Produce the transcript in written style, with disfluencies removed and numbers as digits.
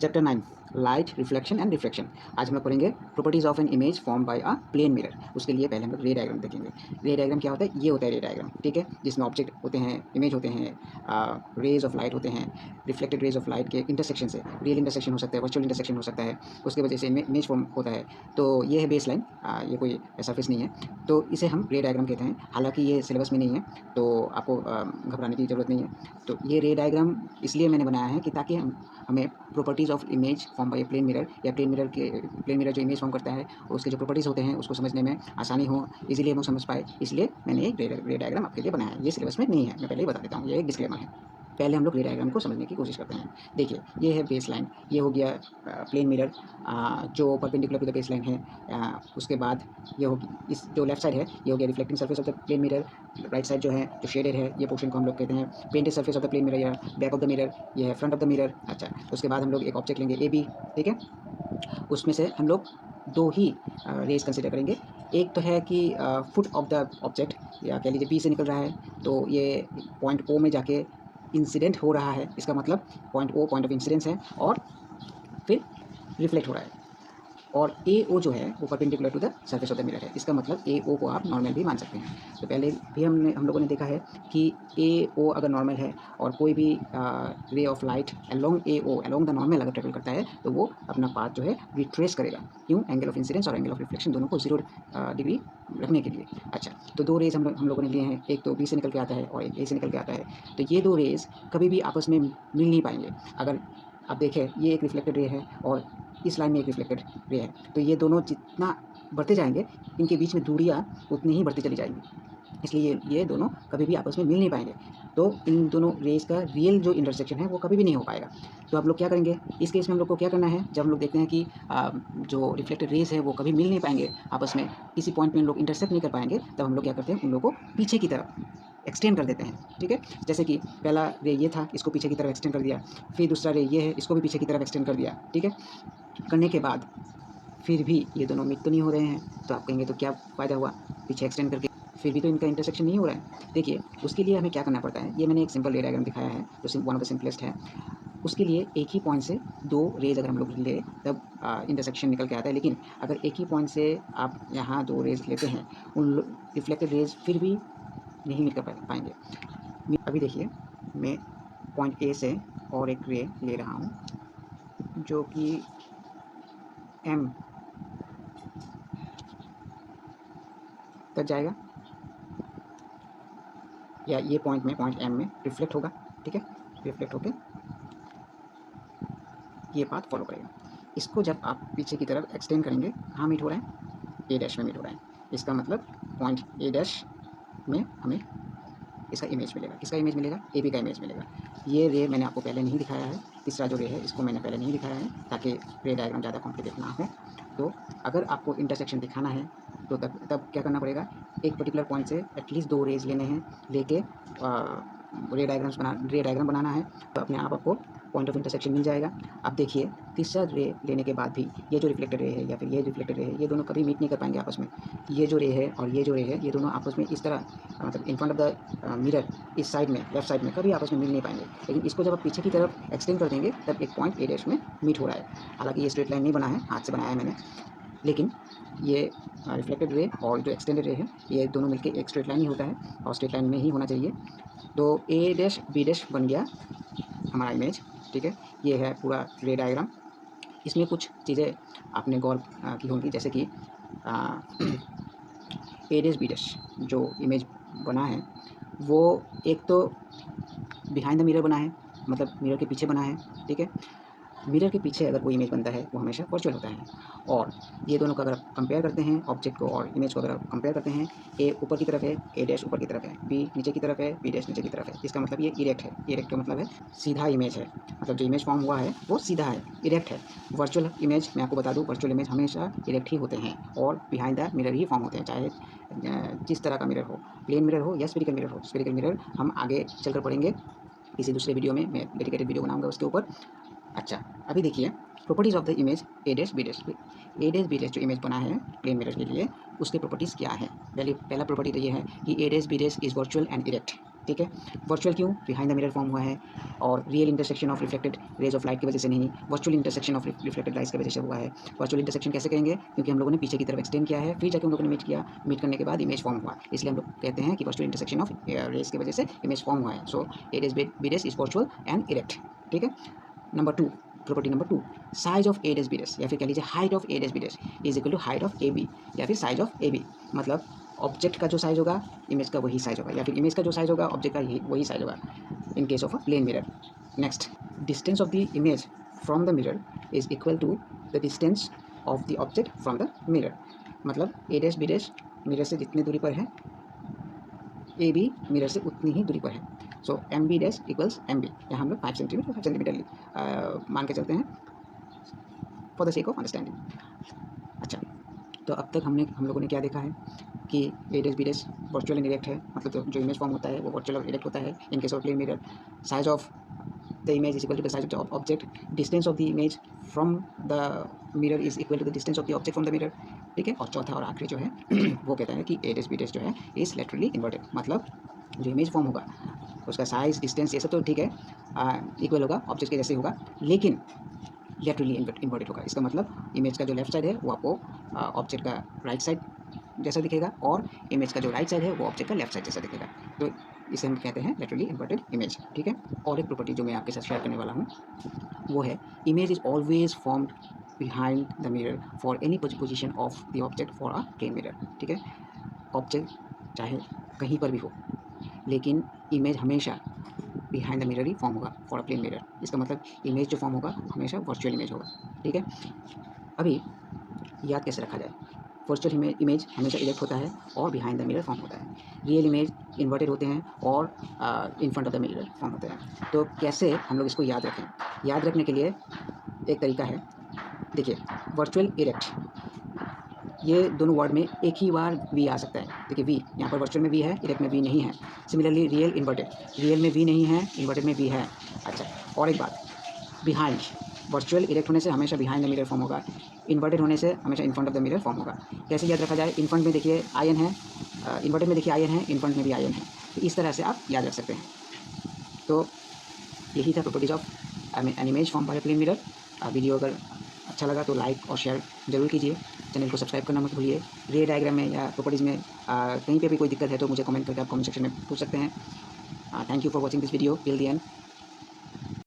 Chapter 9 light reflection and refraction. आज हम लोग पढ़ेंगे properties of an image form by a plane mirror. उसके लिए पहले हम लोग रे डायग्राम देखेंगे। रे डायग्राम क्या होता है? ये होता है रे डायग्राम, ठीक है, जिसमें ऑब्जेक्ट होते हैं, इमेज होते हैं, रेज ऑफ लाइट होते हैं, रिफ्लेक्टेड रेज ऑफ लाइट के इंटरसेक्शन से, रियल इंटरसेक्शन हो सकता है, वर्चुअल इंटरसेक्शन हो सकता है, उसके वजह से इमेज फॉर्म होता है। तो ये है बेस लाइन, ये कोई सरफेस नहीं है, तो इसे हम रे डायग्राम कहते हैं। हालांकि ये सिलेबस में नहीं है, तो आपको घबराने की ज़रूरत नहीं है। तो ये रे डायग्राम इसलिए मैंने बनाया है कि ताकि हमें properties of image form by plane mirror या प्लेन मिरर जो इमेज फॉर्म करता है उसके जो प्रॉपर्टीज़ होते हैं उसको समझने में आसानी हो, इजीली हम लोग समझ पाए, इसलिए मैंने एक रे डायग्राम आपके लिए बनाया है। ये सिलेबस में नहीं है, मैं पहले ही बता देता हूँ, ये एक डिस्क्लेमर है। पहले हम लोग रे डायग्राम को समझने की कोशिश करते हैं। देखिए, ये है बेस लाइन, ये हो गया प्लेन मिरर जो perpendicular to the base line है। उसके बाद ये होगी, इस जो लेफ्ट साइड है ये हो गया reflecting surface of the plane mirror. Right side जो है जो शेडेड है, ये पोर्शन को हम लोग कहते हैं painted surface of the plane mirror या बैक ऑफ द मिरर, ये है फ्रंट ऑफ द मिरर। अच्छा, उसके बाद हम लोग एक ऑब्जेक्ट लेंगे ए बी, ठीक है, उसमें से हम लोग दो ही रेज कंसिडर करेंगे। एक तो है कि फुट ऑफ द ऑब्जेक्ट, या कह लीजिए बी से निकल रहा है, तो ये पॉइंट ओ में जाके इंसिडेंट हो रहा है, इसका मतलब point O point of incidence है, और फिर रिफ्लेक्ट हो रहा है। और ए ओ जो है वो perpendicular to the surface of the mirror है, इसका मतलब ए ओ को आप नॉर्मल भी मान सकते हैं। तो पहले भी हम लोगों ने देखा है कि ए ओ अगर नॉर्मल है और कोई भी ray of light along A O along the normal अगर ट्रेवल करता है तो वो अपना पाथ जो है रिट्रेस करेगा। क्यों? एंगल ऑफ इंसिडेंस और एंगल ऑफ रिफ्लेक्शन दोनों को 0 डिग्री रखने के लिए। अच्छा, तो दो रेज हम लोगों ने लिए हैं, एक तो बी से निकल के आता है और एक ए से निकल के आता है। तो ये दो रेज कभी भी आपस में मिल नहीं पाएंगे। अगर आप देखें, ये एक रिफ्लेक्टेड रे है और इस लाइन में एक रिफ्लेक्टेड रे है, तो ये दोनों जितना बढ़ते जाएंगे इनके बीच में दूरियां उतनी ही बढ़ती चली जाएंगी, इसलिए ये दोनों कभी भी आपस में मिल नहीं पाएंगे। तो इन दोनों रेज का रियल जो इंटरसेक्शन है वो कभी भी नहीं हो पाएगा। तो आप लोग क्या करेंगे इस केस में? हम लोग को क्या करना है, जब हम लोग देखते हैं कि जो रिफ्लेक्टेड रेज है वो कभी मिल नहीं पाएंगे आपस में, किसी पॉइंट में इन लोग इंटरसेक्ट नहीं कर पाएंगे, तब हम लोग क्या करते हैं, उन लोगों को पीछे की तरफ एक्सटेंड कर देते हैं, ठीक है। जैसे कि पहला रे ये था, इसको पीछे की तरफ एक्सटेंड कर दिया, फिर दूसरा रे ये है, इसको भी पीछे की तरफ एक्सटेंड कर दिया, ठीक है। करने के बाद फिर भी ये दोनों मिट तो नहीं हो रहे हैं, तो आप कहेंगे तो क्या फ़ायदा हुआ पीछे एक्सटेंड करके, फिर भी तो इनका इंटरसेक्शन नहीं हो रहा है। देखिए, उसके लिए हमें क्या करना पड़ता है, ये मैंने एक सिंपल रे डायग्राम दिखाया है जो वन ऑफ द सिंपलेस्ट है। उसके लिए एक ही पॉइंट से दो रेज अगर हम लोग ले तब इंटरसेक्शन निकल के आता है, लेकिन अगर एक ही पॉइंट से आप यहाँ दो रेज लेते हैं, उन रिफ्लेक्टेड रेज फिर भी नहीं मिल कर पाएंगे। अभी देखिए, मैं पॉइंट ए से और एक रे ले रहा हूँ जो कि एम तक जाएगा, या ये पॉइंट एम में रिफ्लेक्ट होगा, ठीक है, रिफ्लेक्ट होके ये पाथ फॉलो करेगा। इसको जब आप पीछे की तरफ एक्सटेंड करेंगे, कहाँ मीट हो रहा है? ए डैश में मीट हो रहा है। इसका मतलब पॉइंट ए डैश में हमें इसका इमेज मिलेगा। किसका इमेज मिलेगा? ए बी का इमेज मिलेगा। ये रे मैंने आपको पहले नहीं दिखाया है, तीसरा जो रे है इसको मैंने पहले नहीं दिखाया है ताकि रे डायग्राम ज़्यादा कॉम्प्लिकेट ना हो। तो अगर आपको इंटरसेक्शन दिखाना है तो तब क्या करना पड़ेगा, एक पर्टिकुलर पॉइंट से एटलीस्ट दो रेज लेने हैं, लेके रे डायग्राम बनाना है, तो अपने आप आपको पॉइंट ऑफ इंटरसेक्शन मिल जाएगा। अब देखिए, तीसरा रे लेने के बाद भी ये जो रिफ्लेक्टेड रे है या फिर ये रिफ्लेक्टेड रे है, ये दोनों कभी मीट नहीं कर पाएंगे आपस में। ये जो रे है और ये जो रे है, ये दोनों आपस में इस तरह मतलब in front of the mirror इस साइड में, लेफ्ट साइड में कभी आपस में मिल नहीं पाएंगे। लेकिन इसको जब आप पीछे की तरफ एक्सटेंड कर देंगे तब एक पॉइंट ए डैश में मीट हो रहा है। हालांकि ये स्ट्रेट लाइन नहीं बना है, हाथ से बनाया है मैंने, लेकिन ये रिफ्लेक्टेड रे और जो एक्सटेंडेड रे है ये दोनों मिलकर एक स्ट्रेट लाइन ही होता है और स्ट्रेट लाइन में ही होना चाहिए। तो ए डैश बी डैश बन गया हमारा इमेज, ठीक है। ये है पूरा रे डायग्राम। इसमें कुछ चीज़ें आपने गौर की होंगी, जैसे कि ए डैश बी डैश जो इमेज बना है वो एक तो बिहाइंड द मिरर बना है, मतलब मिरर के पीछे बना है, ठीक है। मिरर के पीछे अगर कोई इमेज बनता है वो हमेशा वर्चुअल होता है। और ये दोनों का अगर आप कंपेयर करते हैं, ऑब्जेक्ट को और इमेज को अगर आप कंपेयर करते हैं, ए ऊपर की तरफ है, ए डैश ऊपर की तरफ है, बी नीचे की तरफ है, बी डैश नीचे की तरफ है, इसका मतलब ये इरेक्ट है। इरेक्ट का मतलब है सीधा इमेज है, मतलब जो इमेज फॉर्म हुआ है वो सीधा है, इरेक्ट है। वर्चुअल इमेज मैं आपको बता दूँ, वर्चुअल इमेज हमेशा इरेक्ट ही होते हैं और behind the mirror he form होते हैं, चाहे जिस तरह का मिरर हो, प्लेन मिरर हो या स्फेरिकल मिरर हो। स्फेरिकल मिरर हम आगे चलकर पढ़ेंगे, किसी दूसरे वीडियो में मैं डेडिकेटेड वीडियो बनाऊंगा उसके ऊपर। अच्छा, अभी देखिए properties of the image A dash B dash. A dash B dash जो इमेज बना है प्लेन मिरर के लिए, उसके प्रॉपर्टीज़ क्या है? पहला प्रॉपर्टी तो ये है कि A dash B dash is virtual and erect, ठीक है। वर्चुअल क्यों? बिहाइंड द मिरर फॉर्म हुआ है, और real intersection of reflected raise of light की वजह से नहीं, virtual intersection of reflected light की वजह से हुआ है। वर्चुअल इंटरसेक्शन कैसे करेंगे? क्योंकि हम लोगों ने पीछे की तरफ एक्सटेंड किया है, फिर जाके हम लोगों ने मीट किया, मीट करने के बाद इमेज फॉर्म हुआ, इसलिए हम लोग कहते हैं कि वर्चुअल इंटरसेक्शन ऑफ रेज की वजह से इमेज फॉर्म हुआ है। So A dash B dash is virtual and erect, ठीक है। Number 2, property number 2, size of A dash B dash, या फिर कह लीजिए height of A dash B dash is equal to height of A B, या फिर size of A B. मतलब object का जो साइज होगा इमेज का वही साइज होगा, या फिर इमेज का जो साइज होगा ऑब्जेक्ट का वही साइज होगा in case of a plane mirror. Next, distance of the image from the mirror is equal to the distance of the object from the mirror. मतलब A dash B dash mirror से जितनी दूरी पर है, A B mirror से उतनी ही दूरी पर है। So M B dash equals M B, यहाँ हम लोग 5 सेंटीमीटर 5 सेंटीमीटर मान के चलते हैं for the sake of understanding. अच्छा, तो अब तक हम लोगों ने क्या देखा है कि A dash B dash virtual and erect है, मतलब जो इमेज फॉर्म होता है वो वर्चुअल और इरेक्ट होता है in case of plane mirror. Size of the image is equal to the size of the object, distance of the image from the mirror is equal to the distance of the object from the mirror, ठीक है। और चौथा और आखिरी जो है वो कहता है कि ए डैश बी डैश जो है इज लेटरली इन्वर्टेड, मतलब जो इमेज फॉर्म होगा उसका साइज डिस्टेंस ये सब तो ठीक है इक्वल होगा ऑब्जेक्ट के जैसे होगा, लेकिन लेटरली इन्वर्टेड होगा। इसका मतलब इमेज का जो लेफ्ट साइड है वो आपको ऑब्जेक्ट का राइट साइड जैसा दिखेगा, और इमेज का जो राइट साइड है वो ऑब्जेक्ट का लेफ्ट साइड जैसा दिखेगा। तो इसे हम कहते हैं लेटरली इन्वर्टेड इमेज, ठीक है। और एक प्रॉपर्टी जो मैं आपके साथ शेयर करने वाला हूँ वो है image is always formed behind the mirror for any position of the object for a plane mirror, ठीक है। ऑब्जेक्ट चाहे कहीं पर भी हो, लेकिन इमेज हमेशा behind the mirror he form होगा फॉर अ प्लेन मिरर। इसका मतलब इमेज जो फॉर्म होगा हमेशा वर्चुअल इमेज होगा, ठीक है। अभी याद कैसे रखा जाए? वर्चुअल इमेज हमेशा इरेक्ट होता है और बिहाइंड द मिरर फॉर्म होता है। रियल इमेज इन्वर्टेड होते हैं और in front of the mirror form होते हैं। तो कैसे हम लोग इसको याद रखें? याद रखने के लिए एक तरीका है, देखिए, वर्चुअल इरेक्ट ये दोनों वर्ड में एक ही बार वी आ सकता है। देखिए वी यहाँ पर वर्चुअल में वी है, इरेक्ट में वी नहीं है। सिमिलरली रियल इन्वर्टेड, रियल में वी नहीं है, इन्वर्टेड में वी है। अच्छा, और एक बात, बिहाइंड, वर्चुअल इरेक्ट होने से हमेशा बिहाइंड द मिरर फॉर्म होगा, इन्वर्टेड होने से हमेशा in front of the mirror form होगा। कैसे याद रखा जाए? इन फ्रंट में देखिए आई एन है, इन्वर्टेड में देखिए आई एन है, इन फ्रंट में भी आई एन है, तो इस तरह से आप याद रख सकते हैं। तो यही था properties of an image form by a plane mirror. Video अगर अच्छा लगा तो लाइक और शेयर जरूर कीजिए, चैनल को सब्सक्राइब करना मत भूलिए। रे डायग्राम में या प्रॉपर्टीज़ में कहीं पे भी कोई दिक्कत है तो मुझे कमेंट करके आप कमेंट सेक्शन में पूछ सकते हैं। Thank you for watching this video till the end.